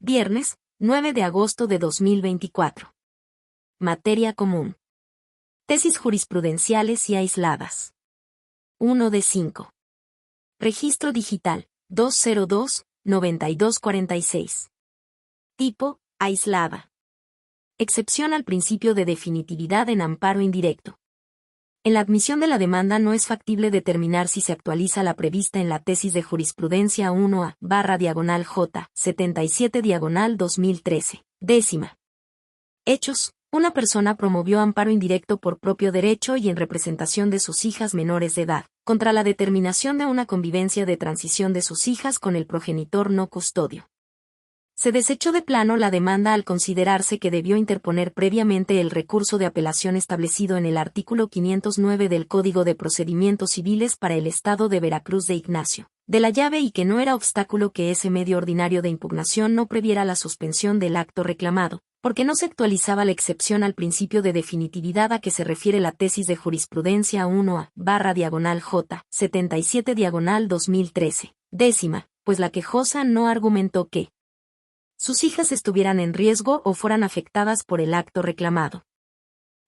Viernes, 9 de agosto de 2024. Materia común. Tesis jurisprudenciales y aisladas. 1 de 5. Registro digital, 202-9246. Tipo, aislada. Excepción al principio de definitividad en amparo indirecto. En la admisión de la demanda no es factible determinar si se actualiza la prevista en la tesis de jurisprudencia 1A/J 77/2013. Décima. Hechos. Una persona promovió amparo indirecto por propio derecho y en representación de sus hijas menores de edad, contra la determinación de una convivencia de transición de sus hijas con el progenitor no custodio. Se desechó de plano la demanda al considerarse que debió interponer previamente el recurso de apelación establecido en el artículo 509 del Código de Procedimientos Civiles para el Estado de Veracruz de Ignacio de la Llave y que no era obstáculo que ese medio ordinario de impugnación no previera la suspensión del acto reclamado, porque no se actualizaba la excepción al principio de definitividad a que se refiere la tesis de jurisprudencia 1A/J 77/2013. Décima, pues la quejosa no argumentó que sus hijas estuvieran en riesgo o fueran afectadas por el acto reclamado.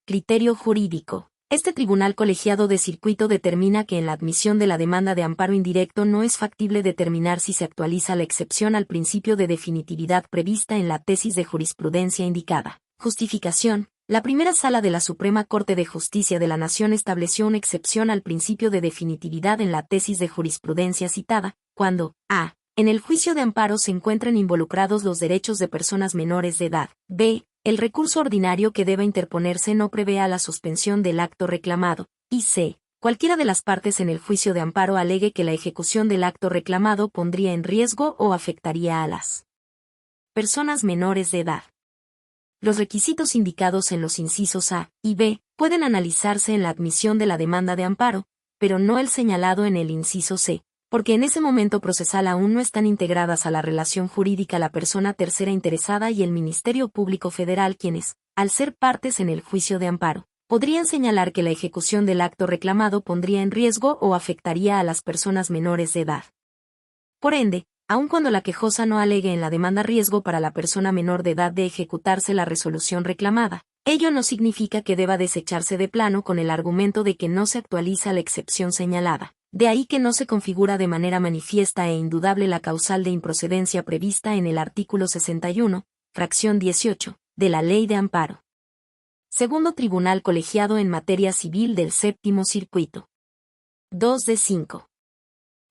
Criterio jurídico. Este tribunal colegiado de circuito determina que en la admisión de la demanda de amparo indirecto no es factible determinar si se actualiza la excepción al principio de definitividad prevista en la tesis de jurisprudencia indicada. Justificación. La primera sala de la Suprema Corte de Justicia de la Nación estableció una excepción al principio de definitividad en la tesis de jurisprudencia citada, cuando a. En el juicio de amparo se encuentran involucrados los derechos de personas menores de edad. B. El recurso ordinario que deba interponerse no prevea la suspensión del acto reclamado. Y C. Cualquiera de las partes en el juicio de amparo alegue que la ejecución del acto reclamado pondría en riesgo o afectaría a las personas menores de edad. Los requisitos indicados en los incisos A y B pueden analizarse en la admisión de la demanda de amparo, pero no el señalado en el inciso C, porque en ese momento procesal aún no están integradas a la relación jurídica la persona tercera interesada y el Ministerio Público Federal quienes, al ser partes en el juicio de amparo, podrían señalar que la ejecución del acto reclamado pondría en riesgo o afectaría a las personas menores de edad. Por ende, aun cuando la quejosa no alegue en la demanda riesgo para la persona menor de edad de ejecutarse la resolución reclamada, ello no significa que deba desecharse de plano con el argumento de que no se actualiza la excepción señalada. De ahí que no se configura de manera manifiesta e indudable la causal de improcedencia prevista en el artículo 61, fracción 18, de la Ley de Amparo. Segundo Tribunal Colegiado en Materia Civil del Séptimo Circuito. 2 de 5.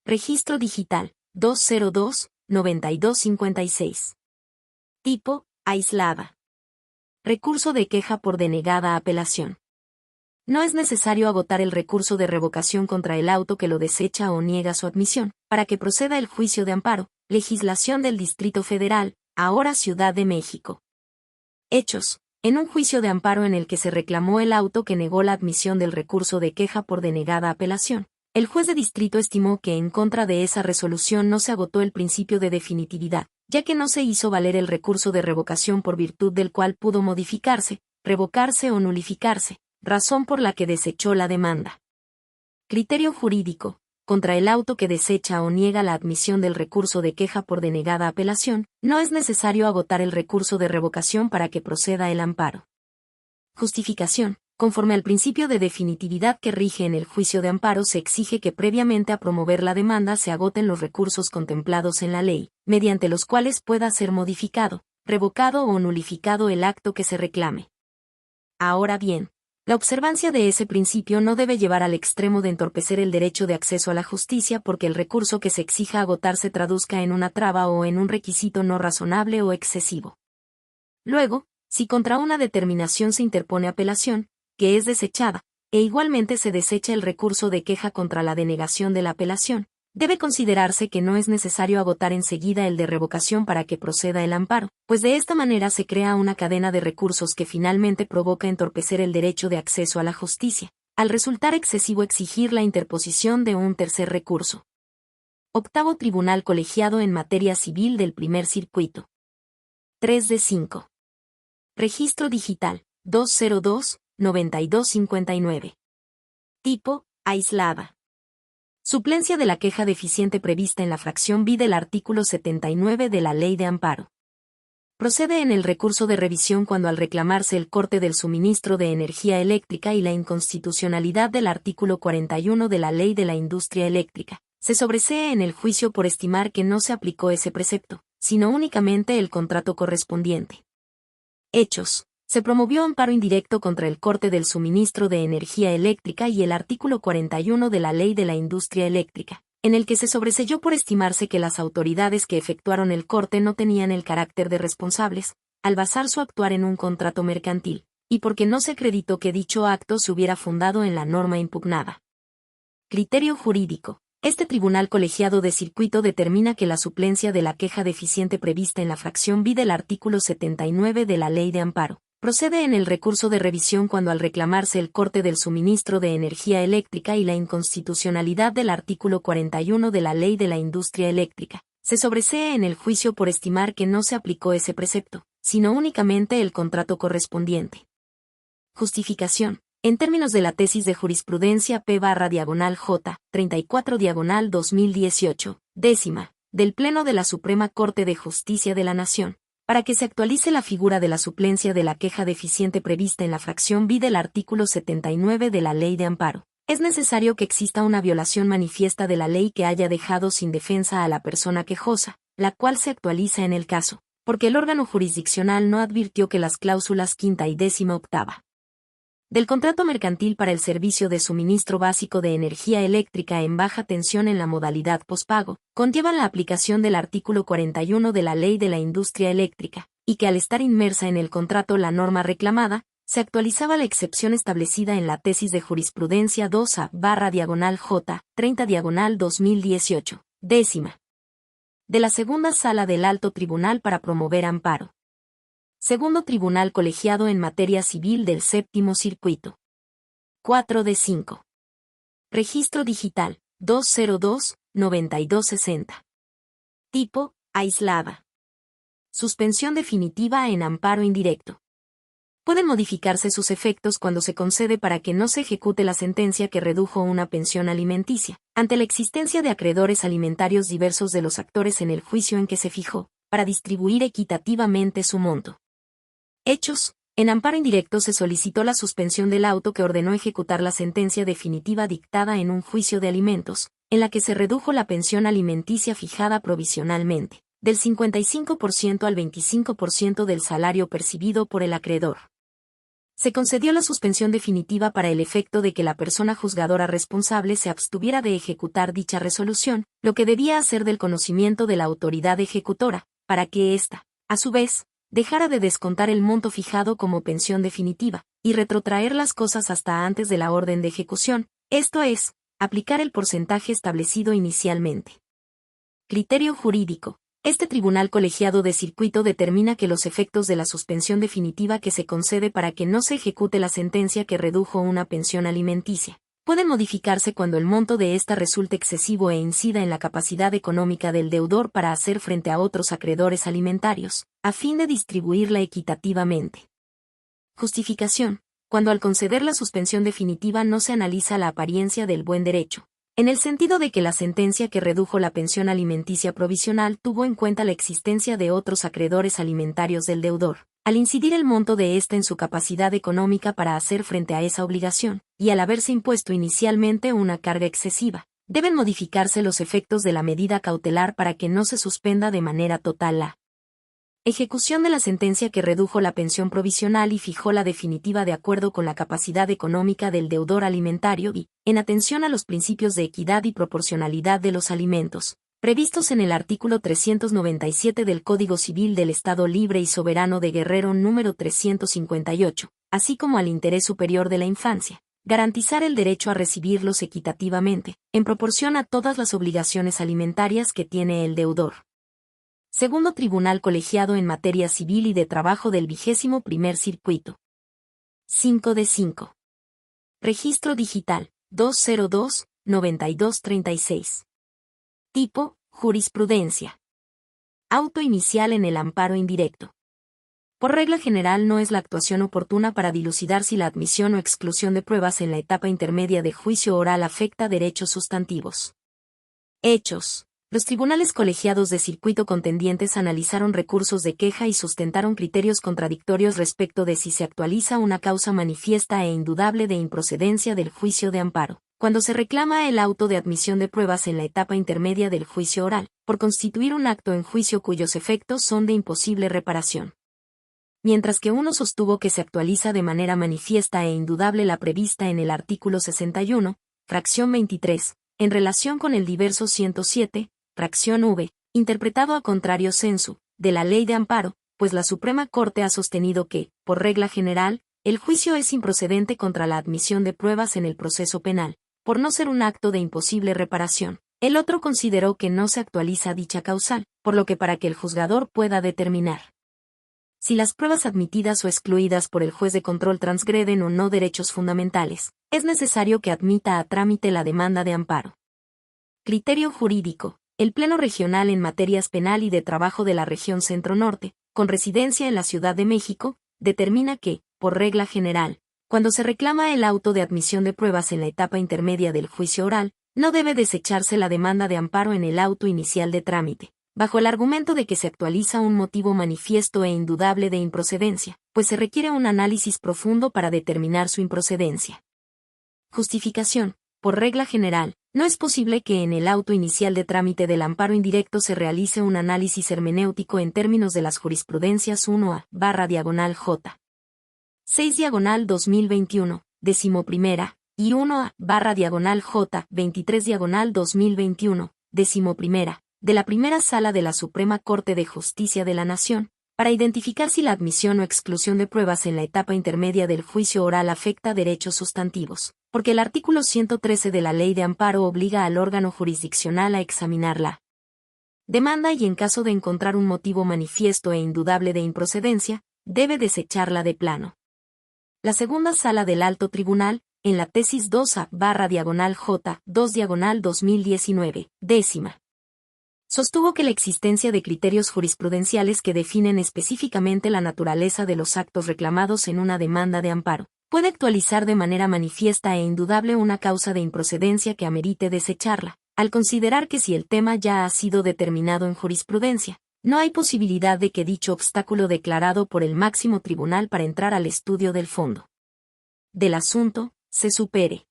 Registro digital, 202-9256. Tipo, aislada. Recurso de queja por denegada apelación. No es necesario agotar el recurso de revocación contra el auto que lo desecha o niega su admisión, para que proceda el juicio de amparo. Legislación del Distrito Federal, ahora Ciudad de México. Hechos. En un juicio de amparo en el que se reclamó el auto que negó la admisión del recurso de queja por denegada apelación, el juez de distrito estimó que en contra de esa resolución no se agotó el principio de definitividad, ya que no se hizo valer el recurso de revocación por virtud del cual pudo modificarse, revocarse o nulificarse, razón por la que desechó la demanda. Criterio jurídico. Contra el auto que desecha o niega la admisión del recurso de queja por denegada apelación, no es necesario agotar el recurso de revocación para que proceda el amparo. Justificación. Conforme al principio de definitividad que rige en el juicio de amparo se exige que previamente a promover la demanda se agoten los recursos contemplados en la ley, mediante los cuales pueda ser modificado, revocado o nulificado el acto que se reclame. Ahora bien, la observancia de ese principio no debe llevar al extremo de entorpecer el derecho de acceso a la justicia porque el recurso que se exija agotar se traduzca en una traba o en un requisito no razonable o excesivo. Luego, si contra una determinación se interpone apelación, que es desechada, e igualmente se desecha el recurso de queja contra la denegación de la apelación, debe considerarse que no es necesario agotar enseguida el de revocación para que proceda el amparo, pues de esta manera se crea una cadena de recursos que finalmente provoca entorpecer el derecho de acceso a la justicia, al resultar excesivo exigir la interposición de un tercer recurso. Octavo Tribunal Colegiado en Materia Civil del Primer Circuito. 3 de 5. Registro digital, 202-9259. Tipo, aislada. Suplencia de la queja deficiente prevista en la fracción B del artículo 79 de la Ley de Amparo. Procede en el recurso de revisión cuando al reclamarse el corte del suministro de energía eléctrica y la inconstitucionalidad del artículo 41 de la Ley de la Industria Eléctrica, se sobresee en el juicio por estimar que no se aplicó ese precepto, sino únicamente el contrato correspondiente. Hechos. Se promovió amparo indirecto contra el corte del suministro de energía eléctrica y el artículo 41 de la Ley de la Industria Eléctrica, en el que se sobreseyó por estimarse que las autoridades que efectuaron el corte no tenían el carácter de responsables, al basar su actuar en un contrato mercantil, y porque no se acreditó que dicho acto se hubiera fundado en la norma impugnada. Criterio jurídico. Este tribunal colegiado de circuito determina que la suplencia de la queja deficiente prevista en la fracción B del artículo 79 de la Ley de Amparo procede en el recurso de revisión cuando al reclamarse el corte del suministro de energía eléctrica y la inconstitucionalidad del artículo 41 de la Ley de la Industria Eléctrica, se sobresee en el juicio por estimar que no se aplicó ese precepto, sino únicamente el contrato correspondiente. Justificación. En términos de la tesis de jurisprudencia P/J, 34/2018, décima, del Pleno de la Suprema Corte de Justicia de la Nación, para que se actualice la figura de la suplencia de la queja deficiente prevista en la fracción B del artículo 79 de la Ley de Amparo, es necesario que exista una violación manifiesta de la ley que haya dejado sin defensa a la persona quejosa, la cual se actualiza en el caso, porque el órgano jurisdiccional no advirtió que las cláusulas 5ª y 18ª del contrato mercantil para el servicio de suministro básico de energía eléctrica en baja tensión en la modalidad pospago, conllevan la aplicación del artículo 41 de la Ley de la Industria Eléctrica, y que al estar inmersa en el contrato la norma reclamada, se actualizaba la excepción establecida en la tesis de jurisprudencia 2A/J, 30/2018, décima, de la Segunda Sala del Alto Tribunal para promover amparo. Segundo Tribunal Colegiado en Materia Civil del Séptimo Circuito. 4 de 5. Registro Digital, 202-9260. Tipo, aislada. Suspensión definitiva en amparo indirecto. Pueden modificarse sus efectos cuando se concede para que no se ejecute la sentencia que redujo una pensión alimenticia, ante la existencia de acreedores alimentarios diversos de los actores en el juicio en que se fijó, para distribuir equitativamente su monto. Hechos. En amparo indirecto se solicitó la suspensión del auto que ordenó ejecutar la sentencia definitiva dictada en un juicio de alimentos, en la que se redujo la pensión alimenticia fijada provisionalmente, del 55% al 25% del salario percibido por el acreedor. Se concedió la suspensión definitiva para el efecto de que la persona juzgadora responsable se abstuviera de ejecutar dicha resolución, lo que debía hacer del conocimiento de la autoridad ejecutora, para que ésta, a su vez, dejara de descontar el monto fijado como pensión definitiva, y retrotraer las cosas hasta antes de la orden de ejecución, esto es, aplicar el porcentaje establecido inicialmente. Criterio jurídico. Este tribunal colegiado de circuito determina que los efectos de la suspensión definitiva que se concede para que no se ejecute la sentencia que redujo una pensión alimenticia, pueden modificarse cuando el monto de ésta resulte excesivo e incida en la capacidad económica del deudor para hacer frente a otros acreedores alimentarios, a fin de distribuirla equitativamente. Justificación. Cuando al conceder la suspensión definitiva no se analiza la apariencia del buen derecho, en el sentido de que la sentencia que redujo la pensión alimenticia provisional tuvo en cuenta la existencia de otros acreedores alimentarios del deudor, al incidir el monto de ésta en su capacidad económica para hacer frente a esa obligación, y al haberse impuesto inicialmente una carga excesiva, deben modificarse los efectos de la medida cautelar para que no se suspenda de manera total la ejecución de la sentencia que redujo la pensión provisional y fijó la definitiva de acuerdo con la capacidad económica del deudor alimentario y, en atención a los principios de equidad y proporcionalidad de los alimentos, previstos en el artículo 397 del Código Civil del Estado Libre y Soberano de Guerrero número 358, así como al interés superior de la infancia, garantizar el derecho a recibirlos equitativamente, en proporción a todas las obligaciones alimentarias que tiene el deudor. Segundo Tribunal Colegiado en Materia Civil y de Trabajo del 21º Circuito. 5 de 5. Registro Digital, 202-9236. Tipo, jurisprudencia. Auto inicial en el amparo indirecto. Por regla general no es la actuación oportuna para dilucidar si la admisión o exclusión de pruebas en la etapa intermedia de juicio oral afecta derechos sustantivos. Hechos. Los tribunales colegiados de circuito contendientes analizaron recursos de queja y sustentaron criterios contradictorios respecto de si se actualiza una causa manifiesta e indudable de improcedencia del juicio de amparo, cuando se reclama el auto de admisión de pruebas en la etapa intermedia del juicio oral, por constituir un acto en juicio cuyos efectos son de imposible reparación. Mientras que uno sostuvo que se actualiza de manera manifiesta e indudable la prevista en el artículo 61, fracción 23, en relación con el diverso 107, fracción v, interpretado a contrario sensu, de la ley de amparo, pues la Suprema Corte ha sostenido que, por regla general, el juicio es improcedente contra la admisión de pruebas en el proceso penal, por no ser un acto de imposible reparación. El otro consideró que no se actualiza dicha causal, por lo que para que el juzgador pueda determinar si las pruebas admitidas o excluidas por el juez de control transgreden o no derechos fundamentales, es necesario que admita a trámite la demanda de amparo. Criterio jurídico. El Pleno Regional en Materias Penal y de Trabajo de la Región Centro-Norte, con residencia en la Ciudad de México, determina que, por regla general, cuando se reclama el auto de admisión de pruebas en la etapa intermedia del juicio oral, no debe desecharse la demanda de amparo en el auto inicial de trámite, bajo el argumento de que se actualiza un motivo manifiesto e indudable de improcedencia, pues se requiere un análisis profundo para determinar su improcedencia. Justificación. Por regla general, no es posible que en el auto inicial de trámite del amparo indirecto se realice un análisis hermenéutico en términos de las jurisprudencias 1A/J. 6/2021, 11ª, y 1A/J. 23/2021, 11ª, de la Primera Sala de la Suprema Corte de Justicia de la Nación, para identificar si la admisión o exclusión de pruebas en la etapa intermedia del juicio oral afecta derechos sustantivos, porque el artículo 113 de la Ley de Amparo obliga al órgano jurisdiccional a examinar la demanda y en caso de encontrar un motivo manifiesto e indudable de improcedencia, debe desecharla de plano. La Segunda Sala del Alto Tribunal, en la tesis 2A/J. 2/2019, décima, sostuvo que la existencia de criterios jurisprudenciales que definen específicamente la naturaleza de los actos reclamados en una demanda de amparo puede actualizar de manera manifiesta e indudable una causa de improcedencia que amerite desecharla, al considerar que si el tema ya ha sido determinado en jurisprudencia, no hay posibilidad de que dicho obstáculo declarado por el máximo tribunal para entrar al estudio del fondo del asunto se supere.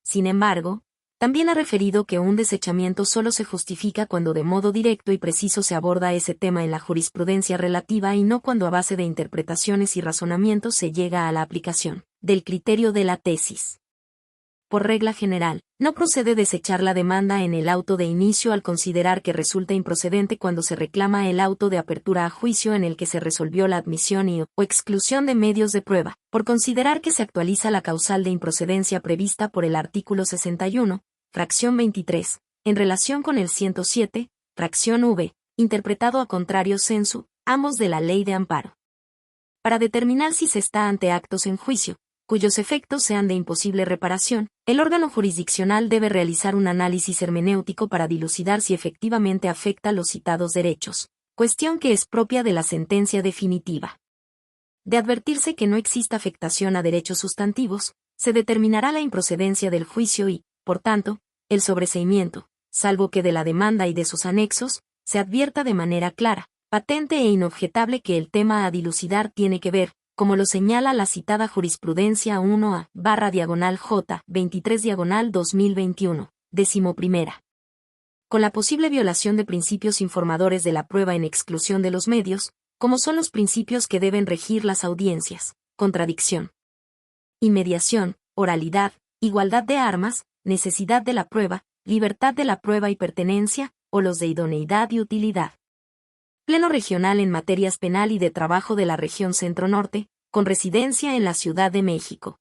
Sin embargo, también ha referido que un desechamiento solo se justifica cuando de modo directo y preciso se aborda ese tema en la jurisprudencia relativa y no cuando a base de interpretaciones y razonamientos se llega a la aplicación del criterio de la tesis. Por regla general, no procede desechar la demanda en el auto de inicio al considerar que resulta improcedente cuando se reclama el auto de apertura a juicio en el que se resolvió la admisión y o exclusión de medios de prueba, por considerar que se actualiza la causal de improcedencia prevista por el artículo 61, fracción 23, en relación con el 107, fracción v, interpretado a contrario sensu, ambos de la Ley de Amparo. Para determinar si se está ante actos en juicio, cuyos efectos sean de imposible reparación, el órgano jurisdiccional debe realizar un análisis hermenéutico para dilucidar si efectivamente afecta los citados derechos, cuestión que es propia de la sentencia definitiva. De advertirse que no exista afectación a derechos sustantivos, se determinará la improcedencia del juicio y, por tanto, el sobreseimiento, salvo que de la demanda y de sus anexos, se advierta de manera clara, patente e inobjetable que el tema a dilucidar tiene que ver, como lo señala la citada jurisprudencia 1A/J. 23/2021, 11ª, con la posible violación de principios informadores de la prueba en exclusión de los medios, como son los principios que deben regir las audiencias: contradicción, inmediación, oralidad, igualdad de armas, necesidad de la prueba, libertad de la prueba y pertenencia, o los de idoneidad y utilidad. Pleno Regional en Materias Penal y de Trabajo de la Región Centro-Norte, con residencia en la Ciudad de México.